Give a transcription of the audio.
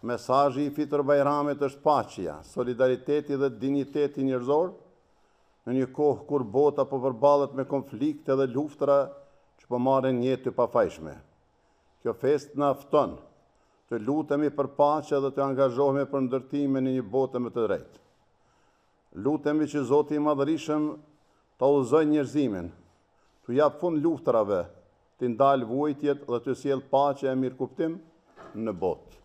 Mesazhi i Fitër Bajramit është paqja, solidariteti dhe dinjiteti njerëzor në një kohë kur bota po përballet me konflikte dhe luftra që po marrin jetë të pafajshme. Kjo fest na fton të lutemi për paqe dhe të angazhohemi për ndërtimin e një bote më të drejtë. Lutemi që Zoti i Madhërisëm të udhëzojë njerëzimin, të jap fund luftrave, të ndalë vujtjet dhe të sjellë paqe e mirëkuptim në botë.